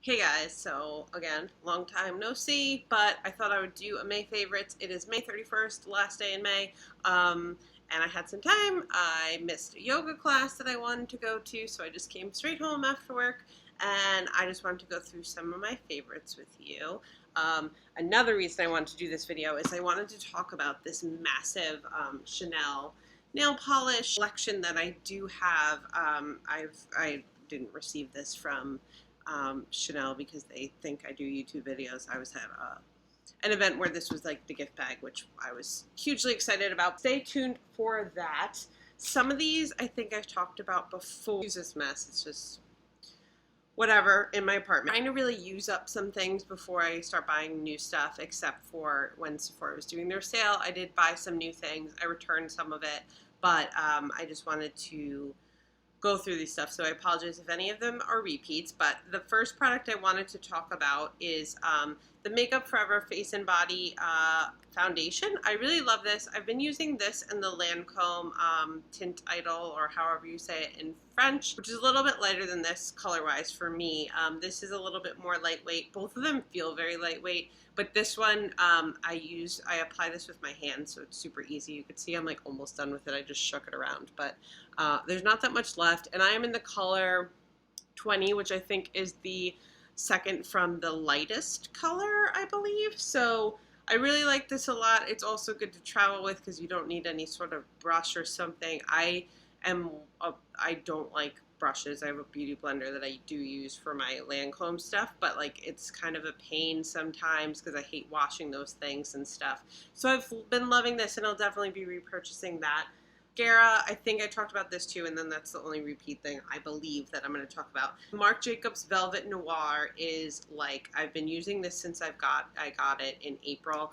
Hey guys, so again, long time no see, but I thought I would do a May favorites. It is May 31st, last day in May, and I had some time. I missed a yoga class that I wanted to go to, so I just came straight home after work, and I just wanted to go through some of my favorites with you. Another reason I wanted to do this video is I wanted to talk about this massive Chanel nail polish collection that I do have. I didn't receive this from Chanel because they think I do YouTube videos. I was at an event where this was like the gift bag, which I was hugely excited about. Stay tuned for that. Some of these I think I've talked about before. Use this mess. It's just whatever in my apartment. I'm trying to really use up some things before I start buying new stuff, except for when Sephora was doing their sale. I did buy some new things. I returned some of it, but I just wanted to go through these stuff, so I apologize if any of them are repeats. But the first product I wanted to talk about is the Makeup Forever Face and Body Foundation. I really love this. I've been using this in the Lancome Tint Idol, or however you say it in French, which is a little bit lighter than this color-wise for me. This is a little bit more lightweight. Both of them feel very lightweight, but this one I apply this with my hands, so it's super easy. You can see I'm like almost done with it. I just shook it around, but there's not that much left, and I am in the color 20, which I think is the second from the lightest color, I believe. So I really like this a lot. It's also good to travel with because you don't need any sort of brush or something. I don't like brushes. I have a beauty blender that I do use for my Lancome stuff, but like it's kind of a pain sometimes because I hate washing those things and stuff. So I've been loving this, and I'll definitely be repurchasing that. Mascara, I think I talked about this too, and then that's the only repeat thing I believe that I'm going to talk about. Marc Jacobs Velvet Noir is like, I've been using this since I got it in April.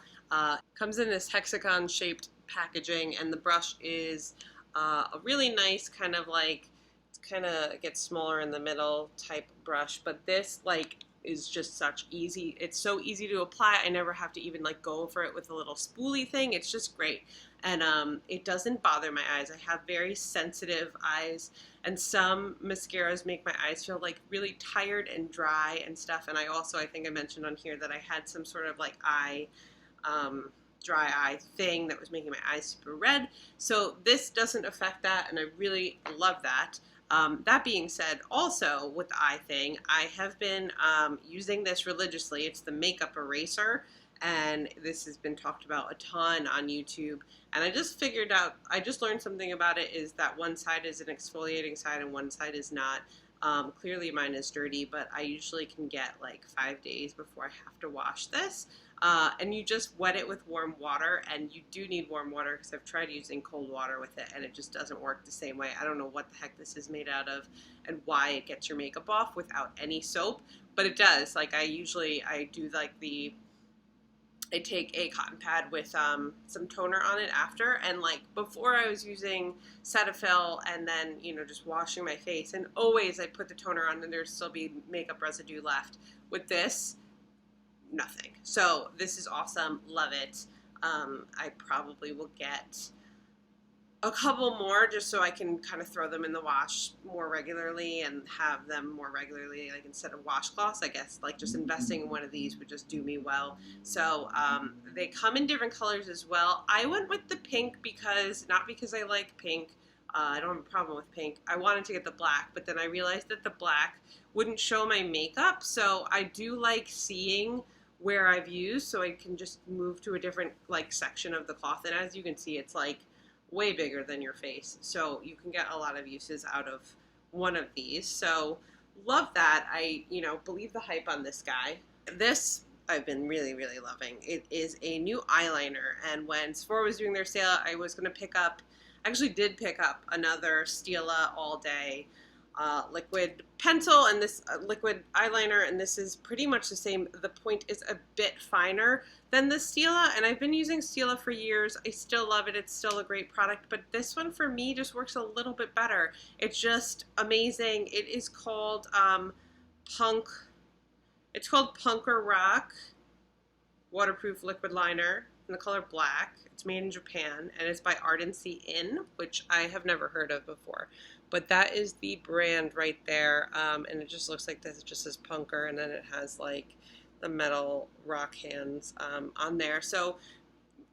Comes in this hexagon shaped packaging, and the brush is a really nice kind of like, kind of gets smaller in the middle type brush, but this like is just it's so easy to apply. I never have to even like go over it with a little spoolie thing. It's just great. And it doesn't bother my eyes. I have very sensitive eyes, and some mascaras make my eyes feel like really tired and dry and stuff. And I think I mentioned on here that I had some sort of like dry eye thing that was making my eyes super red. So this doesn't affect that, and I really love that. That being said, also with the eye thing, I have been using this religiously. It's the makeup eraser, and this has been talked about a ton on YouTube. And I just learned something about it, is that one side is an exfoliating side and one side is not. Clearly mine is dirty, but I usually can get like 5 days before I have to wash this. And you just wet it with warm water, and you do need warm water because I've tried using cold water with it and it just doesn't work the same way. I don't know what the heck this is made out of and why it gets your makeup off without any soap, but it does. Like I do like I take a cotton pad with some toner on it after, and like before I was using Cetaphil and then, you know, just washing my face, and always I put the toner on and there'd still be makeup residue left. With this, nothing. So this is awesome. Love it. I probably will get a couple more just so I can kind of throw them in the wash more regularly and have them more regularly, like instead of washcloths. I guess like just investing in one of these would just do me well. So they come in different colors as well. I went with the pink not because I like pink. I don't have a problem with pink. I wanted to get the black, but then I realized that the black wouldn't show my makeup. So I do like seeing where I've used, so I can just move to a different like section of the cloth. And as you can see, it's like way bigger than your face, so you can get a lot of uses out of one of these. So love that. I believe the hype on this guy. This I've been really loving. It is a new eyeliner, and when Sephora was doing their sale, I was going to actually did pick up another Stila All Day liquid pencil and this liquid eyeliner, and this is pretty much the same. The point is a bit finer than the Stila, and I've been using Stila for years. I still love it. It's still a great product, but this one for me just works a little bit better. It's just amazing. It is called It's called Punk or Rock Waterproof Liquid Liner in the color black. It's made in Japan, and it's by Ardency In, which I have never heard of before. but that is the brand right there, and it just looks like this. It just says Punker, and then it has like the metal rock hands on there. So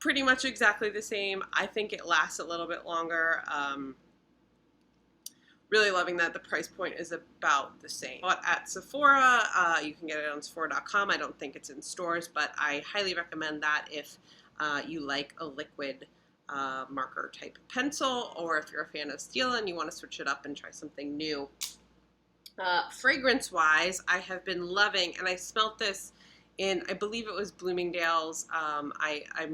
pretty much exactly the same. I think it lasts a little bit longer. Really loving that. The price point is about the same. But at Sephora, you can get it on Sephora.com. I don't think it's in stores, but I highly recommend that if you like a liquid marker type pencil, or if you're a fan of steel and you want to switch it up and try something new. Fragrance wise, I have been loving, and I smelt this in, I believe it was Bloomingdale's. I'm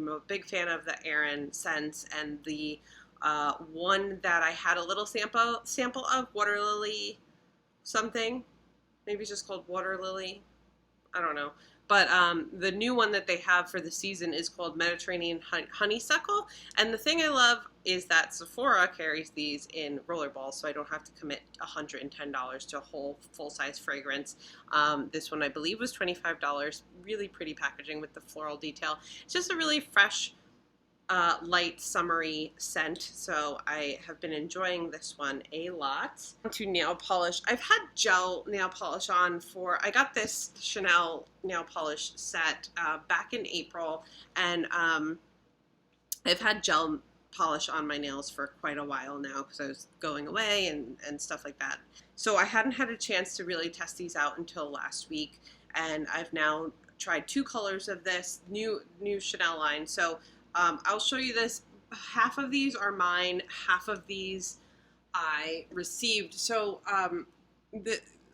a big fan of the Erin scents, and the one that I had a little sample of, Water Lily something. Maybe it's just called Water Lily. I don't know. But the new one that they have for the season is called Mediterranean Honeysuckle. And the thing I love is that Sephora carries these in rollerballs, so I don't have to commit $110 to a whole full-size fragrance. This one, I believe, was $25. Really pretty packaging with the floral detail. It's just a really fresh, light, summery scent, so I have been enjoying this one a lot. To nail polish, I've had gel nail polish on for, I got this Chanel nail polish set back in April, and I've had gel polish on my nails for quite a while now because I was going away and stuff like that. So I hadn't had a chance to really test these out until last week, and I've now tried 2 colors of this new Chanel line. So I'll show you this. Half of these are mine, half of these I received. So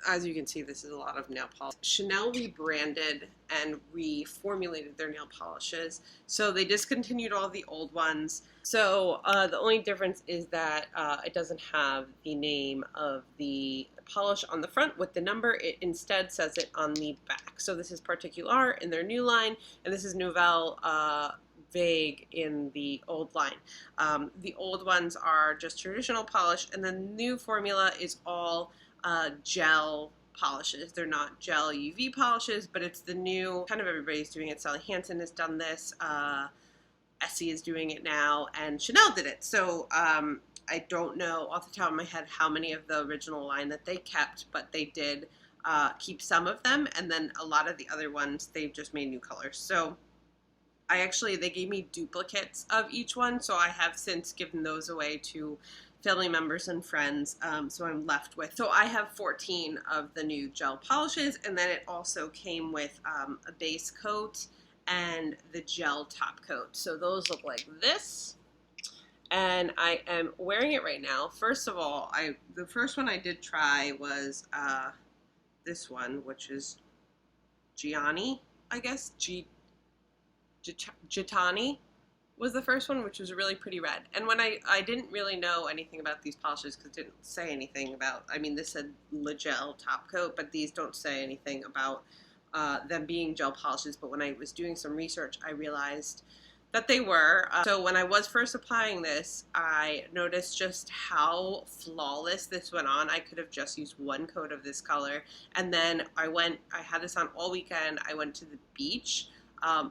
as you can see, this is a lot of nail polish. Chanel rebranded and reformulated their nail polishes. So they discontinued all the old ones. So the only difference is that it doesn't have the name of the polish on the front with the number. It instead says it on the back. So this is Particular in their new line, and this is Nouvelle Vague in the old line. The old ones are just traditional polish, and the new formula is all gel polishes. They're not gel UV polishes, but it's the new, kind of everybody's doing it. Sally Hansen has done this, Essie is doing it now, and Chanel did it. So I don't know off the top of my head how many of the original line that they kept, but they did keep some of them, and then a lot of the other ones, they've just made new colors. So they gave me duplicates of each one, so I have since given those away to family members and friends, so I'm left with. So I have 14 of the new gel polishes, and then it also came with a base coat and the gel top coat. So those look like this, and I am wearing it right now. First of all, the first one I did try was this one, which is Gianni, I guess, Gitani was the first one, which was a really pretty red. And when I didn't really know anything about these polishes because it didn't say anything about, I mean, this said Le Gel top coat, but these don't say anything about them being gel polishes. But when I was doing some research, I realized that they were. So when I was first applying this, I noticed just how flawless this went on. I could have just used one coat of this color. And then I had this on all weekend. I went to the beach.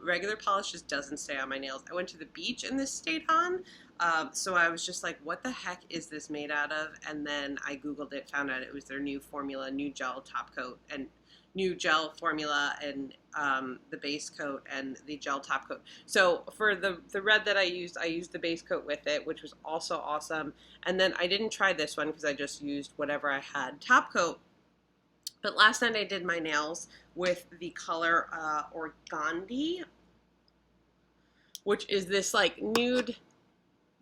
Regular polish just doesn't stay on my nails. I went to the beach and this stayed on. So I was just like, what the heck is this made out of? And then I Googled it, found out it was their new formula, new gel top coat, and new gel formula, and the base coat and the gel top coat. So for the red that I used the base coat with it, which was also awesome. And then I didn't try this one because I just used whatever I had top coat. But last night I did my nails with the color Organdi, which is this like nude,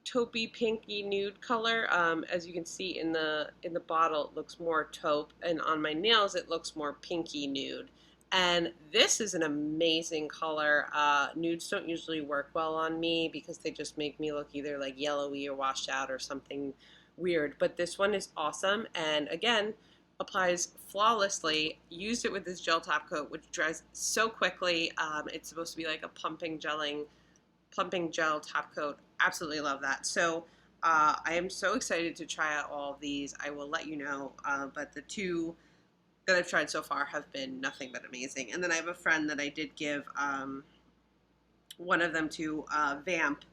taupey, pinky nude color. As you can see in the bottle, it looks more taupe, and on my nails it looks more pinky nude. And this is an amazing color. Nudes don't usually work well on me because they just make me look either like yellowy or washed out or something weird. But this one is awesome, and again, applies flawlessly. Used it with this gel top coat, which dries so quickly. It's supposed to be like a plumping gel top coat. Absolutely love that. So I am so excited to try out all of these. I will let you know, but the 2 that I've tried so far have been nothing but amazing. And then I have a friend that I did give one of them to, Vamp,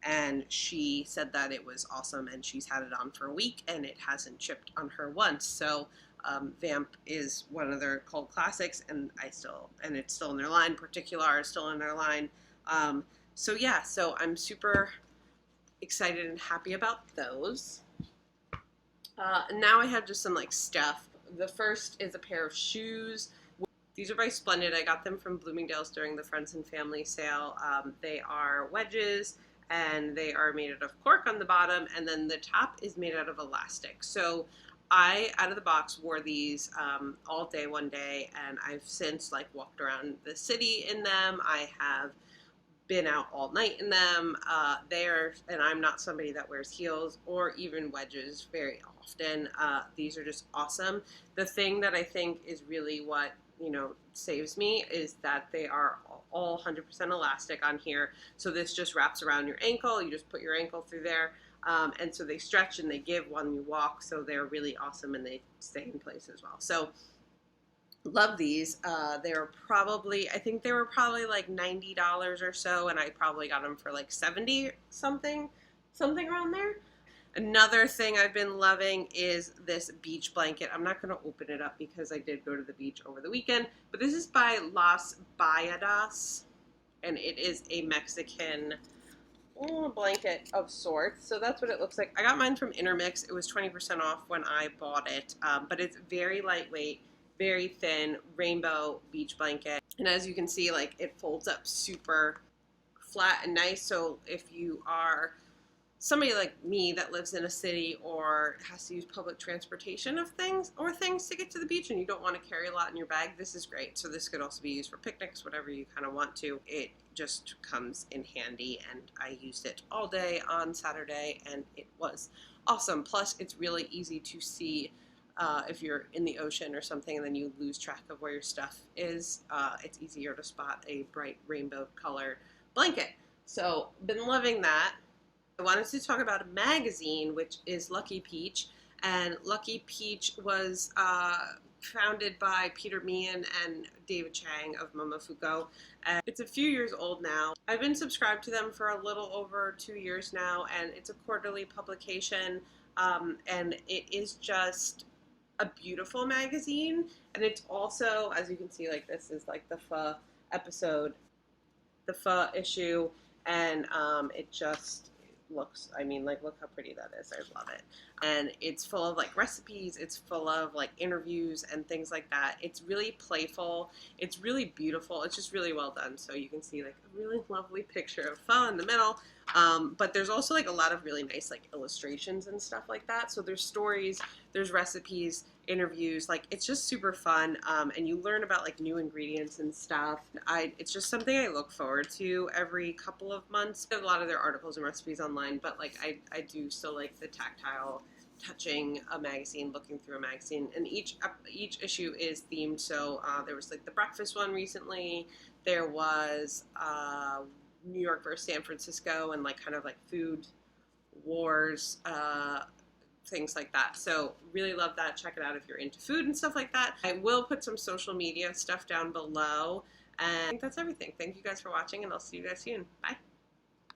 and she said that it was awesome, and she's had it on for a week, and it hasn't chipped on her once. So Vamp is one of their cult classics, and it's still in their line. Particular is still in their line. So yeah, so I'm super excited and happy about those. Now I have just some like stuff. The first is a pair of shoes. These are by Splendid. I got them from Bloomingdale's during the Friends and Family sale. They are wedges, and they are made out of cork on the bottom, and then the top is made out of elastic. So I, out of the box, wore these all day one day, and I've since like walked around the city in them. I have been out all night in them. And I'm not somebody that wears heels or even wedges very often. These are just awesome. The thing that I think is really what, saves me is that they are all 100% elastic on here. So this just wraps around your ankle. You just put your ankle through there. And so they stretch and they give when you walk. So they're really awesome, and they stay in place as well. So love these. I think they were probably like $90 or so, and I probably got them for like 70 something around there. Another thing I've been loving is this beach blanket. I'm not going to open it up because I did go to the beach over the weekend, but this is by Las Bayadas, and it is a Mexican blanket of sorts. So that's what it looks like. I got mine from Intermix. It was 20% off when I bought it, but it's very lightweight, very thin, rainbow beach blanket. And as you can see, like, it folds up super flat and nice. So if you are somebody like me that lives in a city or has to use public transportation of things to get to the beach, and you don't want to carry a lot in your bag, this is great. So this could also be used for picnics, whatever you kind of want to. It just comes in handy, and I used it all day on Saturday, and it was awesome. Plus, it's really easy to see if you're in the ocean or something and then you lose track of where your stuff is. It's easier to spot a bright rainbow color blanket. So been loving that. I wanted to talk about a magazine, which is Lucky Peach, and Lucky Peach was founded by Peter Meehan and David Chang of Momofuku. And it's a few years old now. I've been subscribed to them for a little over 2 years now, and it's a quarterly publication, and it is just a beautiful magazine. And it's also, as you can see, like, this is like the pho episode, the pho issue, and it just looks, look how pretty that is. I love it. And it's full of like recipes, it's full of like interviews and things like that. It's really playful, it's really beautiful, it's just really well done. So you can see like a really lovely picture of pho in the middle, but there's also like a lot of really nice like illustrations and stuff like that. So there's stories, there's recipes, interviews, like it's just super fun, and you learn about like new ingredients and stuff. It's just something I look forward to every couple of months. A lot of their articles and recipes online, but like I do still like the tactile touching a magazine, looking through a magazine, and each issue is themed. So there was like the breakfast one recently, there was New York versus San Francisco, and like kind of like food wars, things like that. So really love that. Check it out if you're into food and stuff like that. I will put some social media stuff down below, and I think that's everything. Thank you guys for watching, and I'll see you guys soon. Bye.